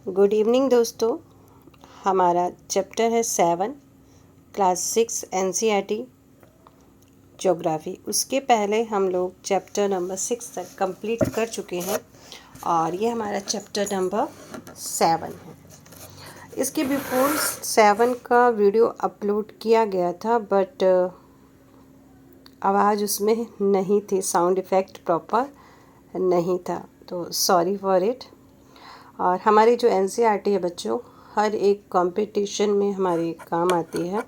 Good evening दोस्तों। हमारा chapter है 7 क्लास 6 एनसीईआरटी ज्योग्राफी। उसके पहले हम लोग चैप्टर नंबर 6 तक कंप्लीट कर चुके हैं और ये हमारा चैप्टर नंबर 7 है। इसके बिफोर 7 का वीडियो अपलोड किया गया था बट आवाज़ उसमें नहीं थी, साउंड इफ़ेक्ट प्रॉपर नहीं था, तो सॉरी फॉर इट। और हमारी जो एनसीईआरटी है बच्चों, हर एक कंपटीशन में हमारे काम आती है।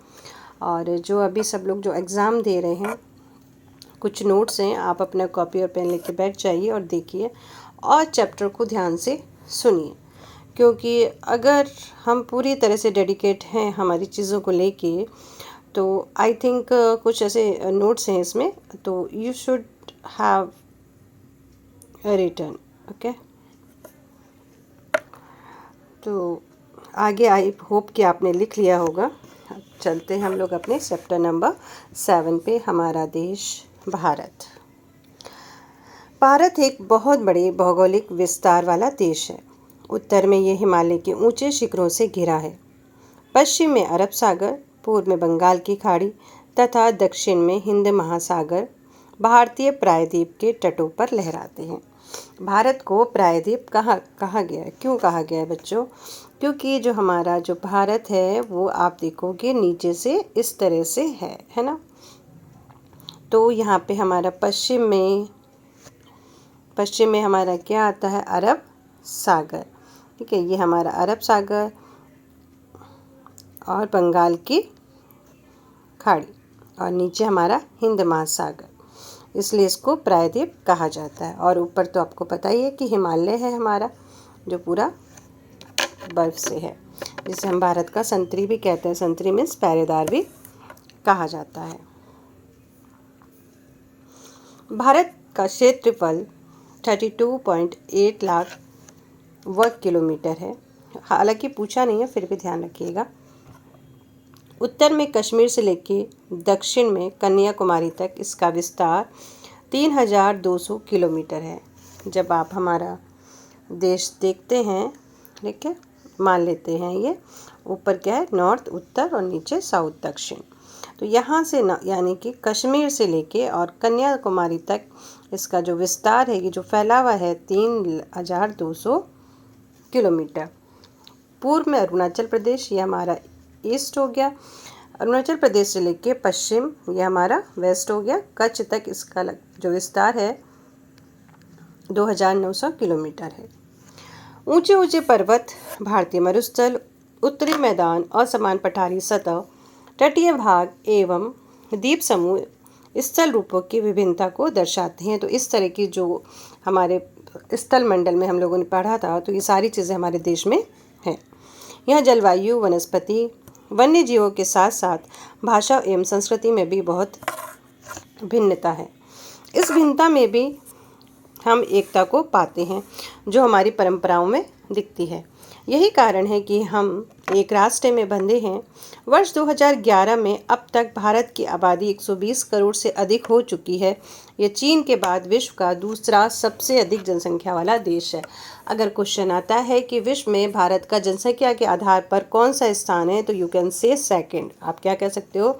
और जो अभी सब लोग जो एग्ज़ाम दे रहे हैं, कुछ नोट्स हैं, आप अपना कॉपी और पेन लेके बैठ जाइए और देखिए और चैप्टर को ध्यान से सुनिए, क्योंकि अगर हम पूरी तरह से डेडिकेट हैं हमारी चीज़ों को लेके तो आई थिंक कुछ ऐसे नोट्स हैं इसमें, तो you should have written. Okay, तो आगे आई होप कि आपने लिख लिया होगा। चलते हैं हम लोग अपने चैप्टर नंबर 7 पे। हमारा देश भारत। भारत एक बहुत बड़े भौगोलिक विस्तार वाला देश है। उत्तर में ये हिमालय के ऊंचे शिखरों से घिरा है। पश्चिम में अरब सागर, पूर्व में बंगाल की खाड़ी तथा दक्षिण में हिंद महासागर भारतीय प्रायद्वीप के तटों पर लहराते हैं। भारत को प्रायद्वीप कहा गया है। क्यों कहा गया है बच्चों? क्योंकि जो हमारा जो भारत है वो आप देखोगे नीचे से इस तरह से है ना। तो यहाँ पे हमारा पश्चिम में हमारा क्या आता है? अरब सागर। ठीक है, ये हमारा अरब सागर और बंगाल की खाड़ी और नीचे हमारा हिंद महासागर, इसलिए इसको प्रायद्वीप कहा जाता है। और ऊपर तो आपको पता ही है कि हिमालय है हमारा, जो पूरा बर्फ से है, जिसे हम भारत का संतरी भी कहते हैं। संतरी मीन्स पहरेदार भी कहा जाता है। भारत का क्षेत्रफल 32.8 लाख वर्ग किलोमीटर है। हालांकि पूछा नहीं है, फिर भी ध्यान रखिएगा। उत्तर में कश्मीर से लेके दक्षिण में कन्याकुमारी तक इसका विस्तार 3200 किलोमीटर है। जब आप हमारा देश देखते हैं, ठीक है, मान लेते हैं ये ऊपर क्या है? नॉर्थ उत्तर और नीचे साउथ दक्षिण। तो यहाँ से ना, यानी कि कश्मीर से लेके और कन्याकुमारी तक इसका जो विस्तार है, ये जो फैला हुआ है 3200 किलोमीटर। पूर्व में अरुणाचल प्रदेश, ये हमारा ईस्ट हो गया। अरुणाचल प्रदेश से लेके पश्चिम, ये हमारा वेस्ट हो गया। कच्छ तक इसका जो विस्तार है 2900 किलोमीटर है। ऊंचे ऊंचे पर्वत, भारतीय मरुस्थल, उत्तरी मैदान, असमान पठारी सतह, तटीय भाग एवं द्वीप समूह स्थल रूपों की विभिन्नता को दर्शाते हैं। तो इस तरह की जो हमारे स्थल मंडल में हम लोगों ने पढ़ा था, तो ये सारी चीज़ें हमारे देश में हैं। यहाँ जलवायु, वनस्पति, वन्य जीवों के साथ साथ भाषा एवं संस्कृति में भी बहुत भिन्नता है। इस भिन्नता में भी हम एकता को पाते हैं, जो हमारी परंपराओं में दिखती है। यही कारण है कि हम एक राष्ट्र में बंधे हैं। वर्ष 2011 में अब तक भारत की आबादी 120 करोड़ से अधिक हो चुकी है। ये चीन के बाद विश्व का दूसरा सबसे अधिक जनसंख्या वाला देश है। अगर क्वेश्चन आता है कि विश्व में भारत का जनसंख्या के आधार पर कौन सा स्थान है, तो यू कैन से सेकंड। आप क्या कह सकते हो?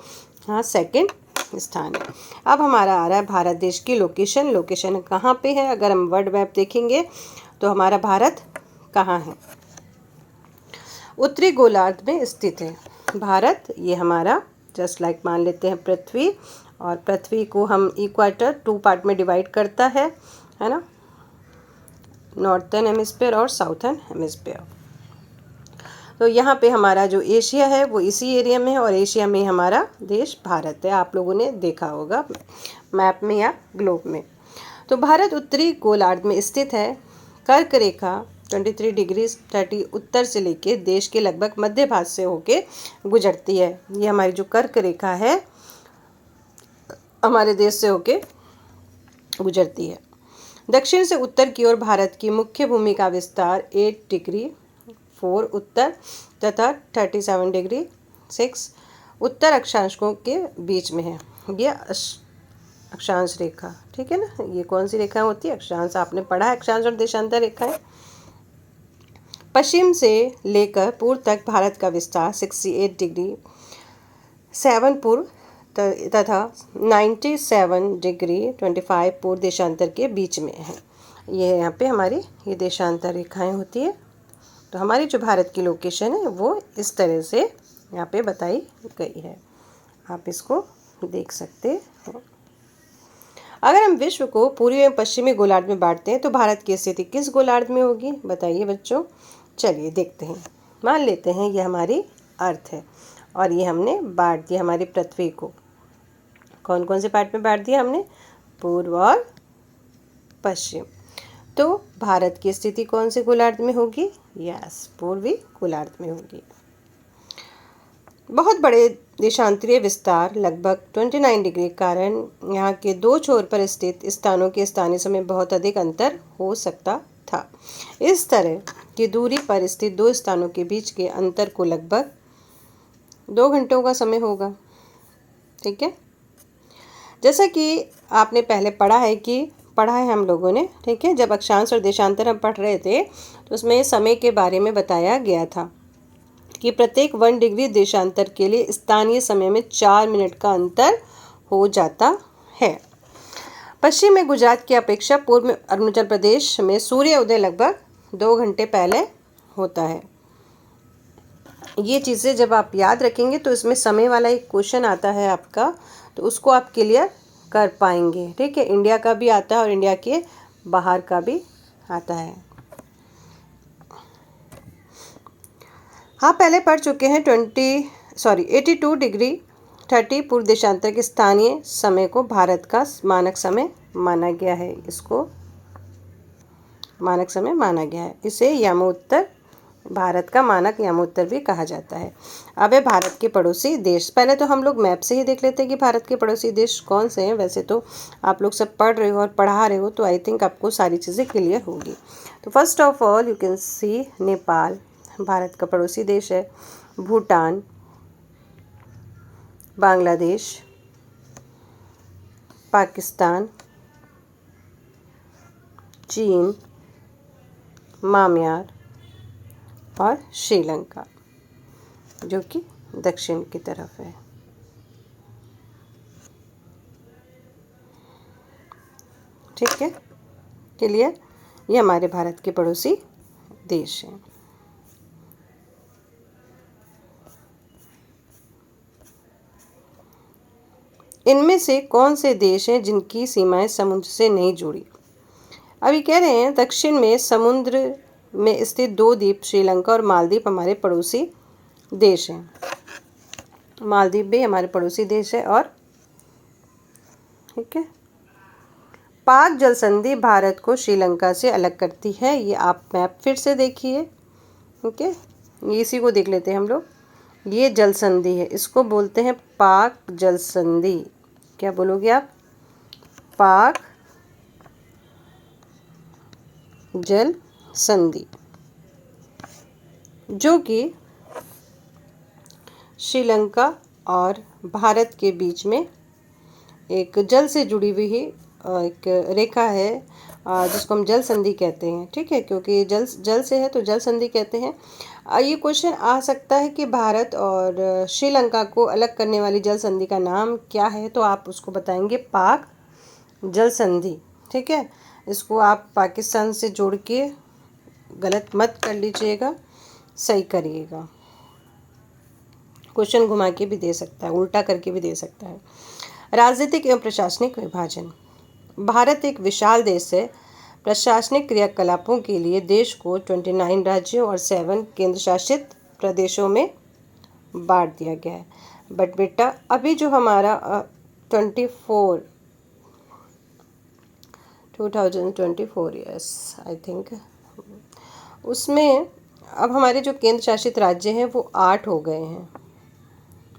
हाँ, सेकंड स्थान है। अब हमारा आ रहा है भारत देश की लोकेशन कहाँ पे है? अगर हम वर्ल्ड मैप देखेंगे तो हमारा भारत कहाँ है? उत्तरी गोलार्ध में स्थित है भारत। ये हमारा जस्ट लाइक मान लेते हैं पृथ्वी, और पृथ्वी को हम इक्वेटर 2 पार्ट में डिवाइड करता है ना, नॉर्थर्न हेमिस्फीयर और साउथर्न हेमिस्फीयर। तो यहाँ पे हमारा जो एशिया है वो इसी एरिया में है, और एशिया में हमारा देश भारत है। आप लोगों ने देखा होगा मैप में या ग्लोब में। तो भारत उत्तरी गोलार्ध में स्थित है। कर्क रेखा 23 डिग्री 30 उत्तर से लेके देश के लगभग मध्य भाग से होके गुजरती है। ये हमारी जो कर्क रेखा है हमारे देश से होके गुजरती है। दक्षिण से उत्तर की ओर भारत की मुख्य भूमि का विस्तार 8 डिग्री 4 उत्तर तथा 37 डिग्री 6 उत्तर अक्षांशों के बीच में है। ये अक्षांश रेखा, ठीक है ना। ये कौन सी रेखा होती है? अक्षांश। आपने पढ़ा है अक्षांश और देशांतर रेखाएं। पश्चिम से लेकर पूर्व तक भारत का विस्तार 68 डिग्री 7 पूर्व तथा 97 डिग्री 25 पूर्व देशांतर के बीच में है। ये यहाँ पे हमारी ये देशांतर रेखाएं होती है। तो हमारी जो भारत की लोकेशन है वो इस तरह से यहाँ पे बताई गई है, आप इसको देख सकते हो। अगर हम विश्व को पूर्वी एवं पश्चिमी गोलार्ध में बांटते हैं तो भारत की स्थिति किस गोलार्ध में होगी, बताइए बच्चों। चलिए देखते हैं। मान लेते हैं ये हमारी अर्थ है और ये हमने बांट दिया हमारी पृथ्वी को। कौन कौन से पार्ट में बांट दिया हमने, पूर्व और पश्चिम। तो भारत की स्थिति कौन से गोलार्ध में होगी, यस, पूर्वी गोलार्ध में होगी। बहुत बड़े देशांतरीय विस्तार लगभग 29 डिग्री के कारण यहाँ के दो छोर पर स्थित स्थानों के स्थानीय समय बहुत अधिक अंतर हो सकता था। इस तरह की दूरी पर स्थित दो स्थानों के बीच के अंतर को लगभग 2 घंटों का समय होगा। ठीक है, जैसा कि आपने पहले पढ़ा है हम लोगों ने, ठीक है। जब अक्षांश और देशांतर हम पढ़ रहे थे तो उसमें समय के बारे में बताया गया था कि प्रत्येक 1 डिग्री देशांतर के लिए स्थानीय समय में 4 मिनट का अंतर हो जाता है। पश्चिम में गुजरात की अपेक्षा पूर्व में अरुणाचल प्रदेश में सूर्य उदय लगभग 2 घंटे पहले होता है। ये चीज़ें जब आप याद रखेंगे तो इसमें समय वाला एक क्वेश्चन आता है आपका, तो उसको आप क्लियर कर पाएंगे। ठीक है, इंडिया का भी आता है और इंडिया के बाहर का भी आता है। हाँ, पहले पढ़ चुके हैं 82 डिग्री 30 पूर्व देशांतर के स्थानीय समय को भारत का मानक समय माना गया है। इसको मानक समय माना गया है। इसे यामोत्तर, भारत का मानक यामोत्तर भी कहा जाता है। अब है भारत के पड़ोसी देश। पहले तो हम लोग मैप से ही देख लेते हैं कि भारत के पड़ोसी देश कौन से हैं। वैसे तो आप लोग सब पढ़ रहे हो और पढ़ा रहे हो तो आई थिंक आपको सारी चीज़ें क्लियर होगी। तो first of all you can see Nepal Bharat का पड़ोसी देश है, भूटान, बांग्लादेश, पाकिस्तान, चीन, म्यांमार और श्रीलंका जो कि दक्षिण की तरफ है। ठीक है, क्लियर, ये हमारे भारत के पड़ोसी देश हैं। इनमें से कौन से देश हैं जिनकी सीमाएं समुद्र से नहीं जुड़ी। अभी कह रहे हैं दक्षिण में समुद्र में स्थित 2 द्वीप श्रीलंका और मालदीव हमारे पड़ोसी देश हैं। मालदीव भी हमारे पड़ोसी देश है। और ठीक है, पाक जल संधि भारत को श्रीलंका से अलग करती है। ये आप मैप फिर से देखिए। ठीक है, ये इसी को देख लेते हैं हम लोग। ये जल संधि है, इसको बोलते हैं पाक जल संधि। क्या बोलोगे आप, पाक जल संधि, जो कि श्रीलंका और भारत के बीच में एक जल से जुड़ी हुई ही एक रेखा है जिसको हम जल संधि कहते हैं। ठीक है, क्योंकि जल से है तो जल संधि कहते हैं। ये क्वेश्चन आ सकता है कि भारत और श्रीलंका को अलग करने वाली जल संधि का नाम क्या है, तो आप उसको बताएंगे पाक जल संधि। ठीक है, इसको आप पाकिस्तान से जोड़ के गलत मत कर लीजिएगा, सही करिएगा। क्वेश्चन घुमा के भी दे सकता है, उल्टा करके भी दे सकता है। राजनीतिक एवं प्रशासनिक विभाजन। भारत एक विशाल देश है। प्रशासनिक क्रियाकलापों के लिए देश को 29 राज्यों और 7 केंद्र शासित प्रदेशों में बांट दिया गया है। बट बेटा अभी जो हमारा 2024 यस आई थिंक, उसमें अब हमारे जो केंद्र शासित राज्य हैं वो 8 हो गए हैं।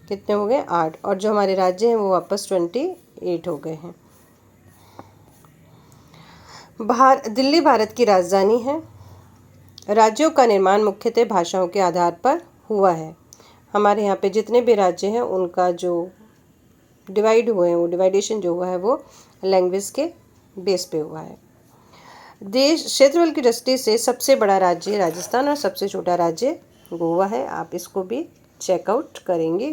कितने हो गए, 8। और जो हमारे राज्य हैं वो वापस 28 हो गए हैं। दिल्ली भारत की राजधानी है। राज्यों का निर्माण मुख्यतः भाषाओं के आधार पर हुआ है। हमारे यहाँ पे जितने भी राज्य हैं उनका जो डिवाइड हुए हैं, वो डिवाइडेशन जो हुआ है वो लैंग्वेज के बेस पे हुआ है। देश क्षेत्रफल की दृष्टि से सबसे बड़ा राज्य राजस्थान और सबसे छोटा राज्य गोवा है। आप इसको भी चेकआउट करेंगे,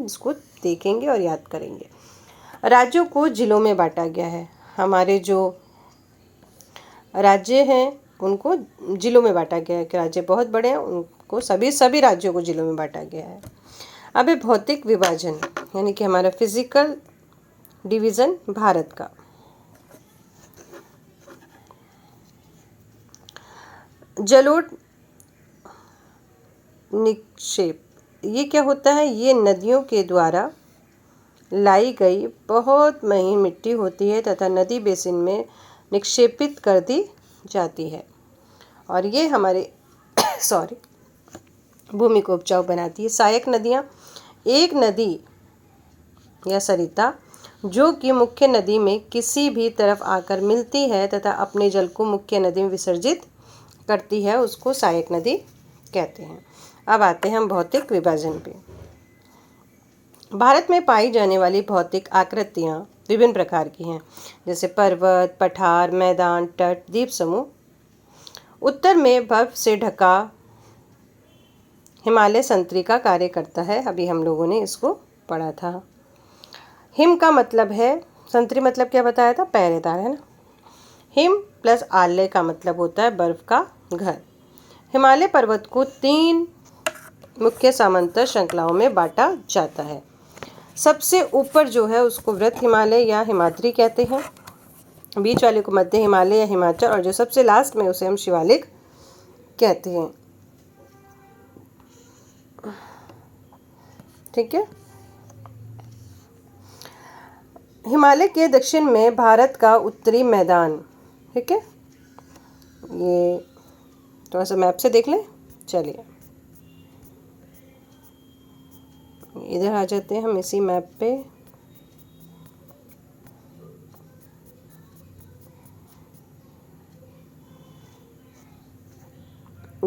इसको देखेंगे और याद करेंगे। राज्यों को जिलों में बांटा गया है। हमारे जो राज्य हैं उनको जिलों में बांटा गया है कि राज्य बहुत बड़े हैं, उनको सभी राज्यों को जिलों में बांटा गया है। अब भौतिक विभाजन यानी कि हमारा फिजिकल डिवीज़न भारत का। जलोढ़ निक्षेप, ये क्या होता है? ये नदियों के द्वारा लाई गई बहुत महीन मिट्टी होती है तथा नदी बेसिन में निक्षेपित कर दी जाती है और ये हमारे भूमि को उपजाऊ बनाती है। सहायक नदियाँ, एक नदी या सरिता जो कि मुख्य नदी में किसी भी तरफ आकर मिलती है तथा अपने जल को मुख्य नदी में विसर्जित करती है, उसको सहायक नदी कहते हैं। अब आते हैं हम भौतिक विभाजन पे। भारत में पाई जाने वाली भौतिक आकृतियाँ विभिन्न प्रकार की हैं, जैसे पर्वत, पठार, मैदान, तट, द्वीप समूह। उत्तर में बर्फ से ढका हिमालय संतरी का कार्य करता है, अभी हम लोगों ने इसको पढ़ा था। हिम का मतलब है, संतरी मतलब क्या बताया था? पहरेदार, है ना। हिम प्लस आलय का मतलब होता है बर्फ का घर। हिमालय पर्वत को 3 मुख्य समांतर श्रृंखलाओं में बांटा जाता है। सबसे ऊपर जो है उसको वृत्त हिमालय या हिमाद्री कहते हैं, बीच वाले को मध्य हिमालय या हिमाचल, और जो सबसे लास्ट में उसे हम शिवालिक कहते हैं। ठीक है। हिमालय के दक्षिण में भारत का उत्तरी मैदान, ठीक है, ये थोड़ा सा मैप से देख लें। चलिए इधर आ जाते हैं हम इसी मैप पे।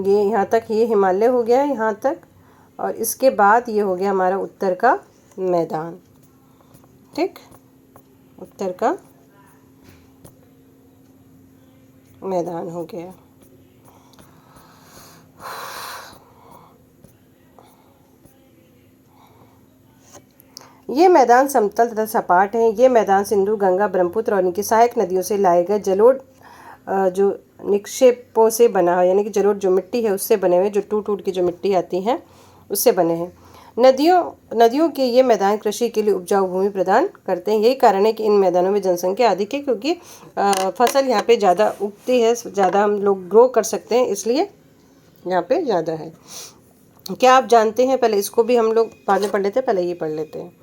ये यहाँ तक ये हिमालय हो गया यहाँ तक, और इसके बाद ये हो गया हमारा उत्तर का मैदान। ठीक, उत्तर का मैदान हो गया। ये मैदान समतल तथा सपाट है। ये मैदान सिंधु, गंगा, ब्रह्मपुत्र और इनकी सहायक नदियों से लाए गए जलोढ़ जो निक्षेपों से बना है, यानी कि जलोढ़ जो मिट्टी है उससे बने हुए, जो टूट टूट की जो मिट्टी आती है उससे बने हैं। नदियों के ये मैदान कृषि के लिए उपजाऊ भूमि प्रदान करते हैं। यही कारण है कि इन मैदानों में जनसंख्या अधिक है, क्योंकि फसल यहाँ पे ज़्यादा उगती है, ज़्यादा हम लोग ग्रो कर सकते हैं, इसलिए यहाँ पे ज़्यादा है। क्या आप जानते हैं, पहले इसको भी हम लोग बाद में पढ़ लेते हैं, पहले ये पढ़ लेते हैं।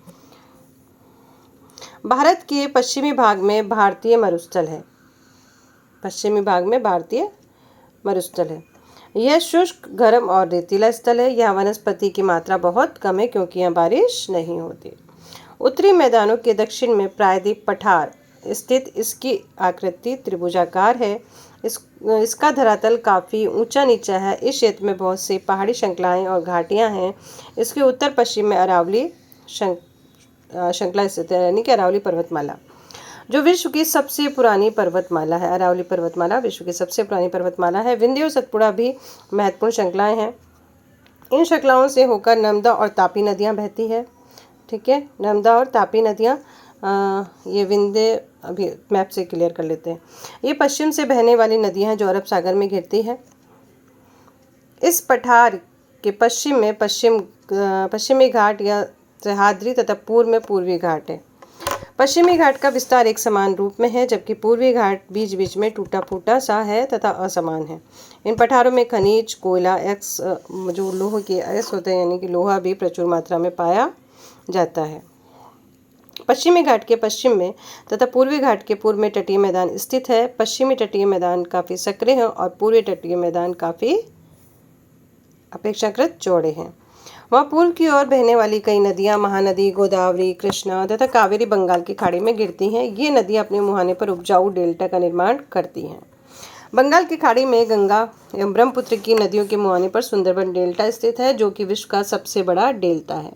भारत के पश्चिमी भाग में भारतीय मरुस्थल है। पश्चिमी भाग में भारतीय मरुस्थल है। यह शुष्क, गर्म और रेतीला स्थल है। यहाँ वनस्पति की मात्रा बहुत कम है क्योंकि यहाँ बारिश नहीं होती। उत्तरी मैदानों के दक्षिण में प्रायद्वीप पठार स्थित इसकी आकृति त्रिभुजाकार है। इसका धरातल काफ़ी ऊंचा नीचा है। इस क्षेत्र में बहुत से पहाड़ी श्रृंखलाएं और घाटियां हैं। इसके उत्तर पश्चिम में अरावली श्रृंखला स्थित है, यानी कि अरावली पर्वतमाला, जो विश्व की सबसे पुरानी पर्वतमाला है। अरावली पर्वतमाला विश्व की सबसे पुरानी पर्वतमाला है। विंध्य और सतपुड़ा भी महत्वपूर्ण श्रृंखलाएं हैं। इन श्रृंखलाओं से होकर नर्मदा और तापी नदियां बहती है। ठीक है, नर्मदा और तापी नदियां, ये विंध्य अभी मैप से क्लियर कर लेते हैं। ये पश्चिम से बहने वाली नदियां हैं जो अरब सागर में गिरती है। इस पठार के पश्चिम में पश्चिमी घाट या सह्याद्री तथा पूर्व में पूर्वी घाट है। पश्चिमी घाट का विस्तार एक समान रूप में है, जबकि पूर्वी घाट बीच बीच में टूटा फूटा सा है तथा असमान है। इन पठारों में खनिज, कोयला, जो लोह के एक्स होते हैं, यानी कि लोहा भी प्रचुर मात्रा में पाया जाता है। पश्चिमी घाट के पश्चिम में तथा पूर्वी घाट के पूर्व में तटीय मैदान स्थित है। पश्चिमी तटीय मैदान काफ़ी सक्रिय है और पूर्वी तटीय मैदान काफ़ी अपेक्षाकृत चौड़े हैं। वहाँ पूर्व की ओर बहने वाली कई नदियाँ महानदी, गोदावरी, कृष्णा तथा कावेरी बंगाल की खाड़ी में गिरती हैं। ये नदियाँ अपने मुहाने पर उपजाऊ डेल्टा का निर्माण करती हैं। बंगाल की खाड़ी में गंगा एवं ब्रह्मपुत्र की नदियों के मुहाने पर सुंदरबन डेल्टा स्थित है, जो कि विश्व का सबसे बड़ा डेल्टा है।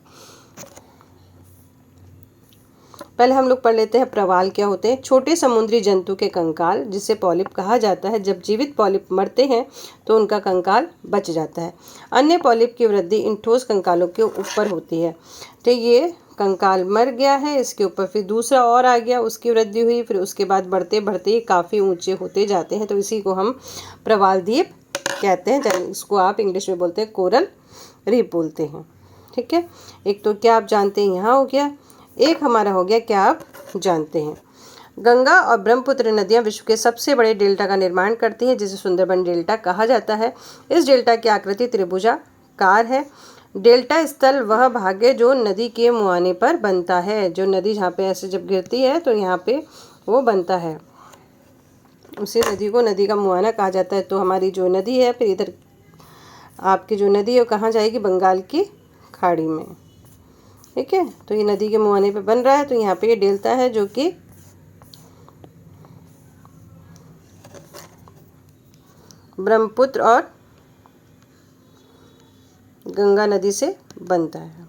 पहले हम लोग पढ़ लेते हैं प्रवाल क्या होते हैं। छोटे समुद्री जंतु के कंकाल, जिसे पॉलिप कहा जाता है। जब जीवित पॉलिप मरते हैं तो उनका कंकाल बच जाता है। अन्य पॉलिप की वृद्धि इन ठोस कंकालों के ऊपर होती है। तो ये कंकाल मर गया है, इसके ऊपर फिर दूसरा और आ गया, उसकी वृद्धि हुई, फिर उसके बाद बढ़ते बढ़ते ये काफ़ी ऊंचे होते जाते हैं। तो इसी को हम प्रवाल द्वीप कहते हैं, चाहे इसको आप इंग्लिश में बोलते हैं कोरल रीफ बोलते हैं। ठीक है, एक तो क्या आप जानते हैं यहाँ हो गया, एक हमारा हो गया क्या आप जानते हैं। गंगा और ब्रह्मपुत्र नदियाँ विश्व के सबसे बड़े डेल्टा का निर्माण करती हैं, जिसे सुंदरबन डेल्टा कहा जाता है। इस डेल्टा की आकृति त्रिभुजाकार है। डेल्टा स्थल वह भाग है जो नदी के मुहाने पर बनता है। जो नदी जहाँ पे ऐसे जब गिरती है तो यहाँ पे वो बनता है, उसी नदी को नदी का मुहाना कहा जाता है। तो हमारी जो नदी है, फिर इधर आपकी जो नदी है वो कहाँ जाएगी, बंगाल की खाड़ी में। ठीक है, तो ये नदी के मुहाने पे बन रहा है, तो यहाँ पे ये डेल्टा है जो कि ब्रह्मपुत्र और गंगा नदी से बनता है।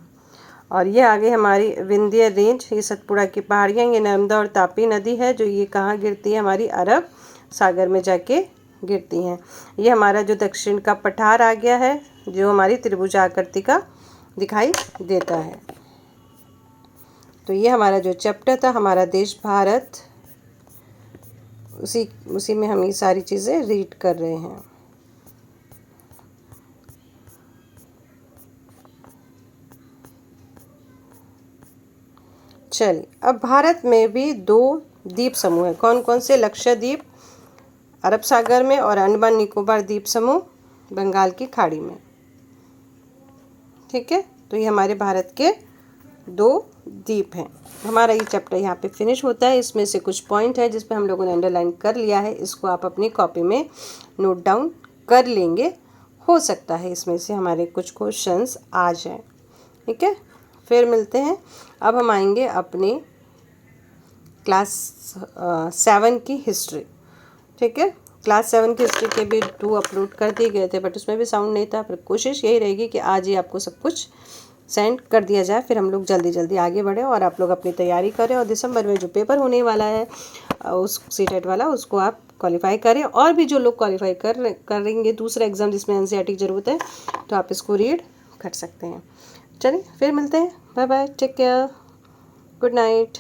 और ये आगे हमारी विंध्य रेंज, ये सतपुड़ा की पहाड़ियाँ, ये नर्मदा और तापी नदी है जो ये कहाँ गिरती है, हमारी अरब सागर में जाके गिरती हैं। ये हमारा जो दक्षिण का पठार आ गया है, जो हमारी त्रिभुज आकृति का दिखाई देता है। तो ये हमारा जो चैप्टर था, हमारा देश भारत, उसी में हम ये सारी चीज़ें रीड कर रहे हैं। चलिए, अब भारत में भी 2 द्वीप समूह हैं। कौन कौन से? लक्षद्वीप अरब सागर में और अंडमान निकोबार द्वीप समूह बंगाल की खाड़ी में। ठीक है, तो ये हमारे भारत के 2 द्वीप हैं। हमारा ये चैप्टर यहाँ पे फिनिश होता है। इसमें से कुछ पॉइंट है जिस पे हम लोगों ने अंडरलाइन कर लिया है, इसको आप अपनी कॉपी में नोट डाउन कर लेंगे। हो सकता है इसमें से हमारे कुछ क्वेश्चंस आ जाएं। ठीक है, फिर मिलते हैं। अब हम आएंगे अपने क्लास 7 की हिस्ट्री। ठीक है, क्लास 7 की हिस्ट्री के भी 2 अपलोड कर दिए गए थे, बट उसमें भी साउंड नहीं था। पर कोशिश यही रहेगी कि आज ही आपको सब कुछ सेंड कर दिया जाए, फिर हम लोग जल्दी जल्दी आगे बढ़े और आप लोग अपनी तैयारी करें। और दिसंबर में जो पेपर होने वाला है उस सीटेट वाला, उसको आप क्वालिफाई करें। और भी जो लोग क्वालिफाई करेंगे दूसरा एग्ज़ाम जिसमें एनसीईआरटी की ज़रूरत है, तो आप इसको रीड कर सकते हैं। चलिए फिर मिलते हैं। Bye bye, take care, good night.